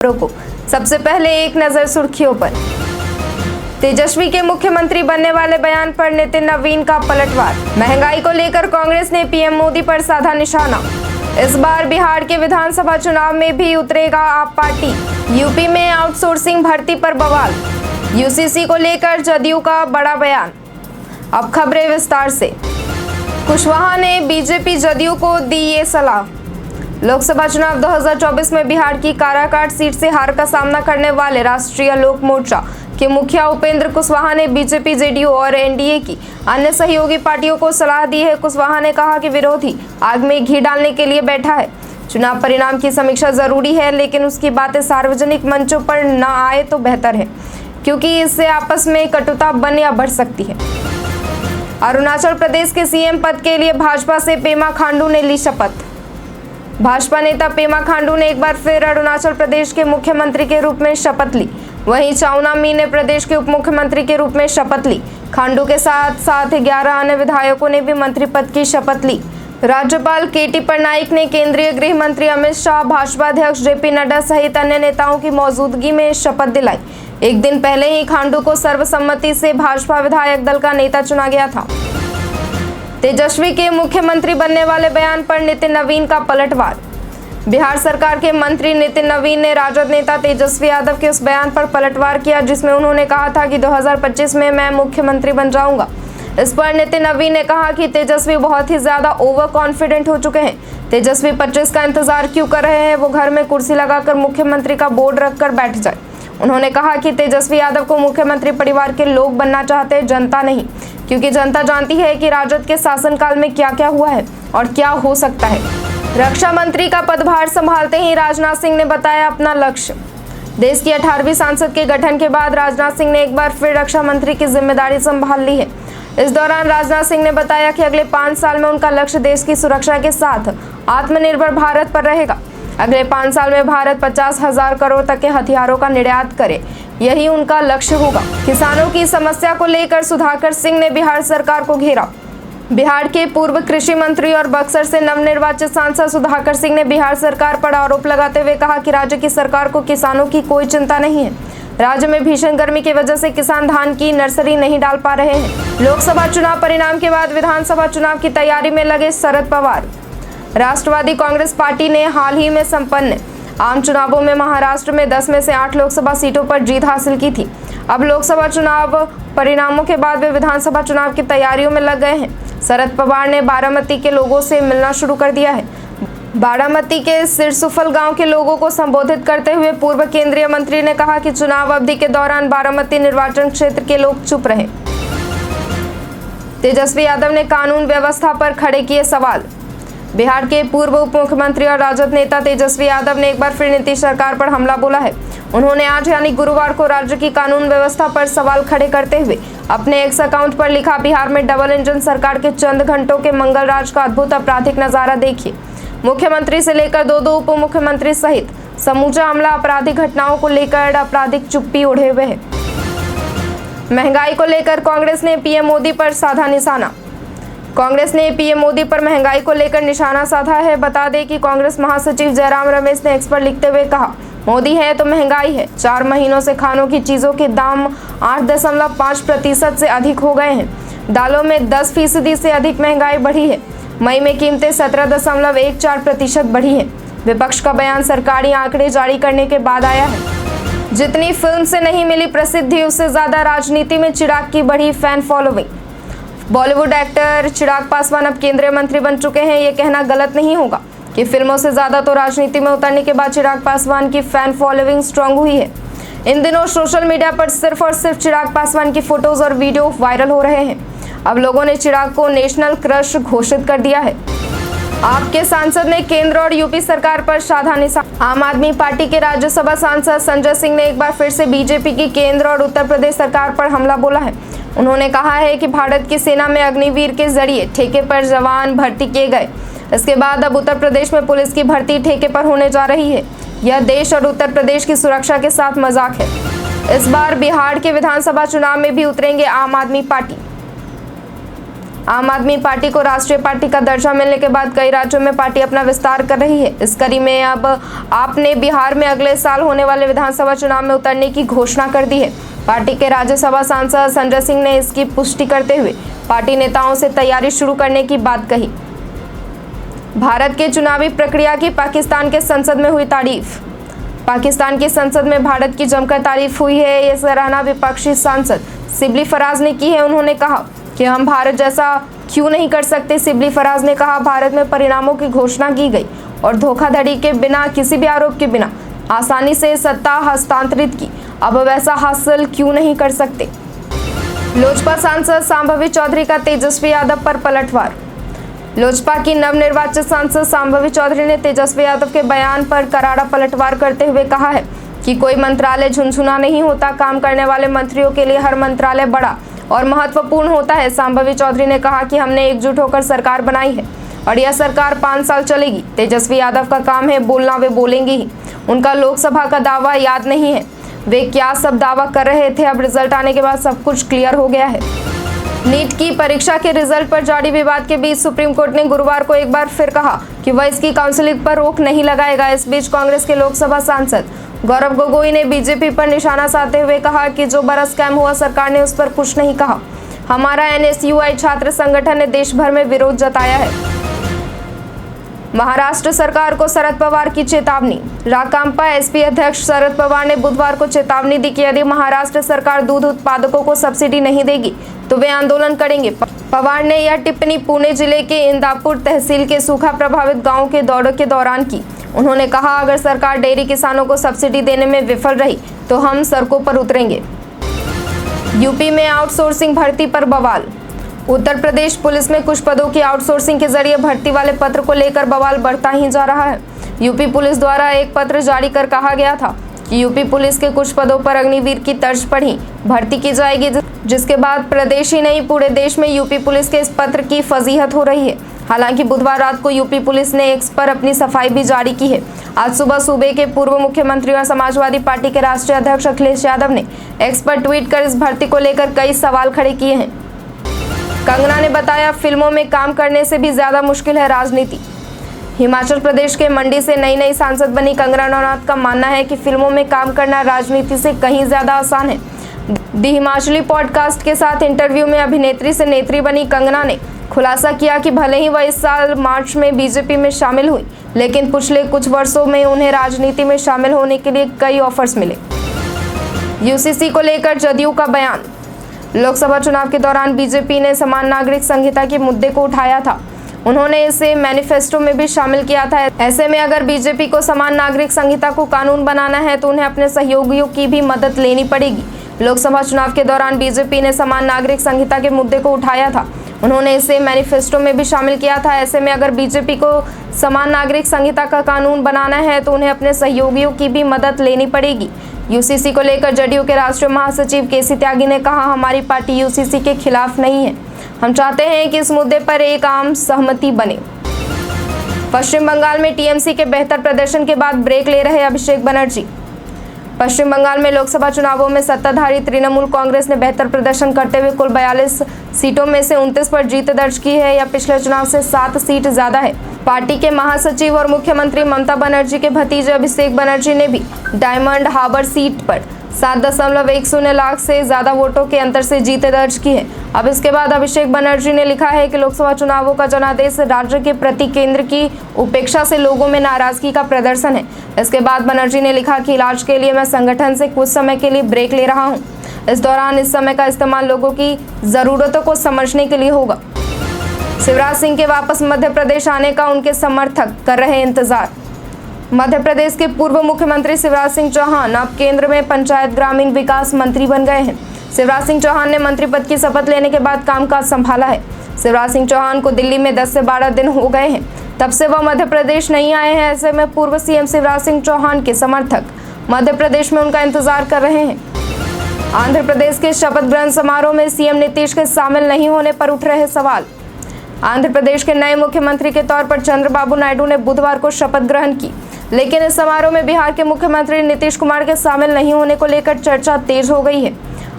को सबसे पहले एक नजर सुर्खियों पर। तेजस्वी के मुख्यमंत्री बनने वाले बयान पर नितिन नवीन का पलटवार। महंगाई को लेकर कांग्रेस ने पीएम मोदी पर साधा निशाना। इस बार बिहार के विधानसभा चुनाव में भी उतरेगा आप पार्टी। यूपी में आउटसोर्सिंग भर्ती पर बवाल। यूसीसी को लेकर जदयू का बड़ा बयान। अब खबरें विस्तार से। कुशवाहा ने बीजेपी जदयू को दी ये सलाह। लोकसभा चुनाव 2024 में बिहार की काराकाट सीट से हार का सामना करने वाले राष्ट्रीय लोक मोर्चा के मुखिया उपेंद्र कुशवाहा ने बीजेपी, जेडीयू और एनडीए की अन्य सहयोगी पार्टियों को सलाह दी है। कुशवाहा ने कहा कि विरोधी आग में घी डालने के लिए बैठा है। चुनाव परिणाम की समीक्षा जरूरी है, लेकिन उसकी बातें सार्वजनिक मंचों पर न आए तो बेहतर है, क्योंकि इससे आपस में कटुता बन या बढ़ सकती है। अरुणाचल प्रदेश के सीएम पद के लिए भाजपा से पेमा खांडू ने ली शपथ। भाजपा नेता पेमा खांडू ने एक बार फिर अरुणाचल प्रदेश के मुख्यमंत्री के रूप में शपथ ली। वहीं चाउना मीन ने प्रदेश के उप मुख्यमंत्री के रूप में शपथ ली। खांडू के साथ साथ 11 अन्य विधायकों ने भी मंत्री पद की शपथ ली। राज्यपाल केटी पटनायक ने केंद्रीय गृह मंत्री अमित शाह, भाजपा अध्यक्ष जेपी नड्डा सहित अन्य नेताओं की मौजूदगी में शपथ दिलाई। एक दिन पहले ही खांडू को सर्वसम्मति से भाजपा विधायक दल का नेता चुना गया था। तेजस्वी के मुख्यमंत्री बनने वाले बयान पर नितिन नवीन का पलटवार। बिहार सरकार के मंत्री नितिन नवीन ने राजद नेता तेजस्वी यादव के उस बयान पर पलटवार किया जिसमें उन्होंने कहा था कि 2025 में मैं मुख्यमंत्री बन जाऊंगा। इस पर नितिन नवीन ने कहा कि तेजस्वी बहुत ही ज्यादा ओवर कॉन्फिडेंट हो चुके हैं। तेजस्वी 25 का इंतजार क्यों कर रहे हैं? वो घर में कुर्सी लगाकर मुख्यमंत्री का बोर्ड रखकर बैठ जाए। उन्होंने कहा कि तेजस्वी यादव को मुख्यमंत्री परिवार के लोग बनना चाहते हैं, जनता नहीं, क्योंकि जनता जानती है कि राजद के शासनकाल में क्या क्या हुआ है और क्या हो सकता है। रक्षा मंत्री का पदभार संभालते ही राजनाथ सिंह ने बताया अपना लक्ष्य। देश की 18वीं संसद के गठन के बाद राजनाथ सिंह ने एक बार फिर रक्षा मंत्री की जिम्मेदारी संभाल ली है। इस दौरान राजनाथ सिंह ने बताया कि अगले 5 साल में उनका लक्ष्य देश की सुरक्षा के साथ आत्मनिर्भर भारत पर रहेगा। अगले 5 साल में भारत 50,000 करोड़ तक के हथियारों का निर्यात करे, यही उनका लक्ष्य होगा। किसानों की समस्या को लेकर सुधाकर सिंह ने बिहार सरकार को घेरा। बिहार के पूर्व कृषि मंत्री और बक्सर से नवनिर्वाचित सांसद सुधाकर सिंह ने बिहार सरकार पर आरोप लगाते हुए कहा कि राज्य की सरकार को किसानों की कोई चिंता नहीं है। राज्य में भीषण गर्मी की वजह से किसान धान की नर्सरी नहीं डाल पा रहे हैं। लोकसभा चुनाव परिणाम के बाद विधानसभा चुनाव की तैयारी में लगे शरद पवार। राष्ट्रवादी कांग्रेस पार्टी ने हाल ही में संपन्न आम चुनावों में महाराष्ट्र में 10 में से 8 लोकसभा सीटों पर जीत हासिल की थी। अब लोकसभा चुनाव परिणामों के बाद वे विधानसभा चुनाव की तैयारियों में लग गए हैं। शरद पवार ने बारामती के लोगों से मिलना शुरू कर दिया है। बारामती के सिरसुफल गांव के लोगों को संबोधित करते हुए पूर्व केंद्रीय मंत्री ने कहा कि चुनाव अवधि के दौरान बारामती निर्वाचन क्षेत्र के लोग चुप रहे। तेजस्वी यादव ने कानून व्यवस्था पर खड़े किए सवाल। बिहार के पूर्व उप मुख्यमंत्री और राजद नेता तेजस्वी यादव ने एक बार फिर नीतीश सरकार पर हमला बोला है। उन्होंने आज यानी गुरुवार को राज्य की कानून व्यवस्था पर सवाल खड़े करते हुए अपने एक्स अकाउंट पर लिखा, बिहार में डबल इंजन सरकार के चंद घंटों के मंगलराज का अद्भुत आपराधिक नजारा देखिए। मुख्यमंत्री से लेकर दो उप मुख्यमंत्री सहित समूचा अमला आपराधिक घटनाओं को लेकर आपराधिक चुप्पी ओढ़े हुए है। महंगाई को लेकर कांग्रेस ने पीएम मोदी पर साधा निशाना। कांग्रेस ने पीएम मोदी पर महंगाई को लेकर निशाना साधा है। बता दें कि कांग्रेस महासचिव जयराम रमेश ने एक्स पर लिखते हुए कहा, मोदी है तो महंगाई है। 4 महीनों से खानों की चीजों के दाम 8.5% से अधिक हो गए हैं। दालों में 10% से अधिक महंगाई बढ़ी है। मई में कीमतें 17.14% बढ़ी है। विपक्ष का बयान सरकारी आंकड़े जारी करने के बाद आया है। जितनी फिल्म से नहीं मिली प्रसिद्धि, उससे ज्यादा राजनीति में चिराग की बढ़ी fan following. Bollywood actor Chirag Paswan अब केंद्रीय मंत्री बन चुके हैं। ये कहना गलत नहीं होगा कि फिल्मों से ज्यादा तो राजनीति में उतरने के बाद चिराग पासवान की फैन फॉलोइंग स्ट्रांग हुई है। इन दिनों सोशल मीडिया पर सिर्फ और सिर्फ चिराग पासवान की फोटोज और वीडियो वायरल हो रहे हैं। अब लोगों ने चिराग को नेशनल क्रश घोषित कर दिया है। आपके सांसद ने केंद्र और यूपी सरकार पर साधा निशाना। आम आदमी पार्टी के राज्यसभा सांसद संजय सिंह ने एक बार फिर से बीजेपी की केंद्र और उत्तर प्रदेश सरकार पर हमला बोला है। उन्होंने कहा है कि भारत की सेना में अग्निवीर के जरिए ठेके पर जवान भर्ती किए गए। इसके बाद अब उत्तर प्रदेश में पुलिस की भर्ती ठेके पर होने जा रही है। यह देश और उत्तर प्रदेश की सुरक्षा के साथ मजाक है। इस बार बिहार के विधानसभा चुनाव में भी उतरेंगे आम आदमी पार्टी। आम आदमी पार्टी को राष्ट्रीय पार्टी का दर्जा मिलने के बाद कई राज्यों में पार्टी अपना विस्तार कर रही है। इस कड़ी में अब आपने बिहार में अगले साल होने वाले विधानसभा चुनाव में उतरने की घोषणा कर दी है। पार्टी के राज्यसभा सांसद संजय सिंह ने इसकी पुष्टि करते हुए पार्टी नेताओं से तैयारी शुरू करने की बात कही। भारत के चुनावी प्रक्रिया की पाकिस्तान के संसद में हुई तारीफ। पाकिस्तान की संसद में भारत की जमकर तारीफ हुई है। ये सराहना विपक्षी सांसद सिबली फराज ने की है। उन्होंने कहा कि हम भारत जैसा क्यों नहीं कर सकते। सिबली फराज ने कहा, भारत में परिणामों की घोषणा की गई और धोखाधड़ी के बिना, किसी भी आरोप के बिना आसानी से सत्ता हस्तांतरित की। अब वैसा हासिल क्यों नहीं कर सकते। लोजपा सांसद सांभवी चौधरी का तेजस्वी यादव पर पलटवार। लोजपा की नवनिर्वाचित सांसद सांभवी चौधरी ने तेजस्वी यादव के बयान पर करारा पलटवार करते हुए कहा है कि कोई मंत्रालय झुनझुना नहीं होता। काम करने वाले मंत्रियों के लिए हर मंत्रालय बड़ा और महत्वपूर्ण होता है। सांभवी चौधरी ने कहा कि हमने एकजुट होकर सरकार बनाई है और यह सरकार 5 साल चलेगी। तेजस्वी यादव का काम है बोलना, वे बोलेंगे ही। उनका लोकसभा का दावा याद नहीं है, वे क्या सब दावा कर रहे थे। अब रिजल्ट आने के बाद सब कुछ क्लियर हो गया है। नीट की परीक्षा के रिजल्ट पर जारी विवाद के बीच सुप्रीम कोर्ट ने गुरुवार को एक बार फिर कहा कि वह इसकी काउंसलिंग पर रोक नहीं लगाएगा। इस बीच कांग्रेस के लोकसभा सांसद गौरव गोगोई ने बीजेपी पर निशाना साधते हुए कहा कि जो बड़ा स्कैम हुआ, सरकार ने उस पर कुछ नहीं कहा। हमारा NSUI छात्र संगठन ने देश भर में विरोध जताया है। महाराष्ट्र सरकार को शरद पवार की चेतावनी। राकांपा SP अध्यक्ष शरद पवार ने बुधवार को चेतावनी दी कि यदि महाराष्ट्र सरकार दूध उत्पादकों को सब्सिडी नहीं देगी तो वे आंदोलन करेंगे। पवार ने यह टिप्पणी पुणे जिले के इंदापुर तहसील के सूखा प्रभावित गांव के दौरे के दौरान की। उन्होंने कहा, अगर सरकार डेयरी किसानों को सब्सिडी देने में विफल रही तो हम सड़कों पर उतरेंगे। यूपी में आउटसोर्सिंग भर्ती पर बवाल। उत्तर प्रदेश पुलिस में कुछ पदों की आउटसोर्सिंग के जरिए भर्ती वाले पत्र को लेकर बवाल बढ़ता ही जा रहा है। यूपी पुलिस द्वारा एक पत्र जारी कर कहा गया था कि यूपी पुलिस के कुछ पदों पर अग्निवीर की तर्ज पर ही भर्ती की जाएगी, जिसके बाद प्रदेश ही नहीं पूरे देश में यूपी पुलिस के इस पत्र की फजीहत हो रही है। हालांकि बुधवार रात को यूपी पुलिस ने एक्स पर अपनी सफाई भी जारी की है। आज सुबह सूबे के पूर्व मुख्यमंत्री और समाजवादी पार्टी के राष्ट्रीय अध्यक्ष अखिलेश यादव ने एक्स पर ट्वीट कर इस भर्ती को लेकर कई सवाल खड़े किए हैं। कंगना ने बताया, फिल्मों में काम करने से भी ज्यादा मुश्किल है राजनीति। हिमाचल प्रदेश के मंडी से नई सांसद बनी कंगना रनौत का मानना है कि फिल्मों में काम करना राजनीति से कहीं ज्यादा आसान है। दी हिमाचली पॉडकास्ट के साथ इंटरव्यू में अभिनेत्री से नेत्री बनी कंगना ने खुलासा किया कि भले ही वह इस साल मार्च में बीजेपी में शामिल हुई, लेकिन पिछले कुछ वर्षों में उन्हें राजनीति में शामिल होने के लिए कई ऑफर्स मिले। यूसीसी को लेकर जदयू का बयान। लोकसभा चुनाव के दौरान बीजेपी ने समान नागरिक संहिता के मुद्दे को उठाया था। उन्होंने इसे मैनिफेस्टो में भी शामिल किया था। ऐसे में अगर बीजेपी को समान नागरिक संहिता को कानून बनाना है तो उन्हें अपने सहयोगियों की भी मदद लेनी पड़ेगी। लोकसभा चुनाव के दौरान बीजेपी ने समान नागरिक संहिता के मुद्दे को उठाया था। उन्होंने इसे मैनिफेस्टो में भी शामिल किया था। ऐसे में अगर बीजेपी को समान नागरिक संहिता का कानून बनाना है तो उन्हें अपने सहयोगियों की भी मदद लेनी पड़ेगी। यूसीसी को लेकर जदयू के राष्ट्रीय महासचिव केसी त्यागी ने कहा, हमारी पार्टी यूसीसी के खिलाफ नहीं है। हम चाहते हैं कि इस मुद्दे पर एक आम सहमति बने। पश्चिम बंगाल में टीएमसी के बेहतर प्रदर्शन के बाद ब्रेक ले रहे अभिषेक बनर्जी। पश्चिम बंगाल में लोकसभा चुनावों में सत्ताधारी तृणमूल कांग्रेस ने बेहतर प्रदर्शन करते हुए कुल 42 सीटों में से 29 पर जीत दर्ज की है। यह पिछले चुनाव से 7 सीट ज्यादा है। पार्टी के महासचिव और मुख्यमंत्री ममता बनर्जी के भतीजे अभिषेक बनर्जी ने भी डायमंड हार्बर सीट पर 7.10 लाख से ज्यादा वोटों के अंतर से जीत दर्ज की है। अब इसके बाद अभिषेक बनर्जी ने लिखा है कि लोकसभा चुनावों का जनादेश राज्य के प्रति केंद्र की उपेक्षा से लोगों में नाराजगी का प्रदर्शन है। इसके बाद बनर्जी ने लिखा कि इलाज के लिए मैं संगठन से कुछ समय के लिए ब्रेक ले रहा हूँ। इस दौरान इस समय का इस्तेमाल लोगों की जरूरतों को समझने के लिए होगा। शिवराज सिंह के वापस मध्य प्रदेश आने का उनके समर्थक कर रहे इंतजार। मध्य प्रदेश के पूर्व मुख्यमंत्री शिवराज सिंह चौहान अब केंद्र में पंचायत ग्रामीण विकास मंत्री बन गए हैं। शिवराज सिंह चौहान ने मंत्री पद की शपथ लेने के बाद कामकाज संभाला है। शिवराज सिंह चौहान को दिल्ली में 10 से 12 दिन हो गए हैं, तब से वह मध्य प्रदेश नहीं आए हैं। ऐसे में पूर्व सीएम शिवराज सिंह चौहान के समर्थक मध्य प्रदेश में उनका इंतजार कर रहे हैं। आंध्र प्रदेश के शपथ ग्रहण समारोह में सीएम नीतीश के शामिल नहीं होने पर उठ रहे सवाल। आंध्र प्रदेश के नए मुख्यमंत्री के तौर पर चंद्रबाबू नायडू ने बुधवार को शपथ ग्रहण की, लेकिन इस समारोह में बिहार के मुख्यमंत्री नीतीश कुमार के शामिल नहीं होने को लेकर चर्चा तेज हो गई है।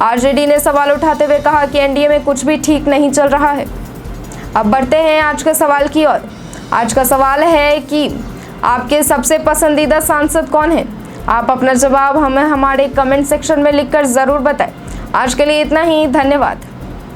आरजेडी ने सवाल उठाते हुए कहा कि एनडीए में कुछ भी ठीक नहीं चल रहा है। अब बढ़ते हैं आज के सवाल की ओर। आज का सवाल है कि आपके सबसे पसंदीदा सांसद कौन है? आप अपना जवाब हमें हमारे कमेंट सेक्शन में लिखकर जरूर बताएं। आज के लिए इतना ही, धन्यवाद।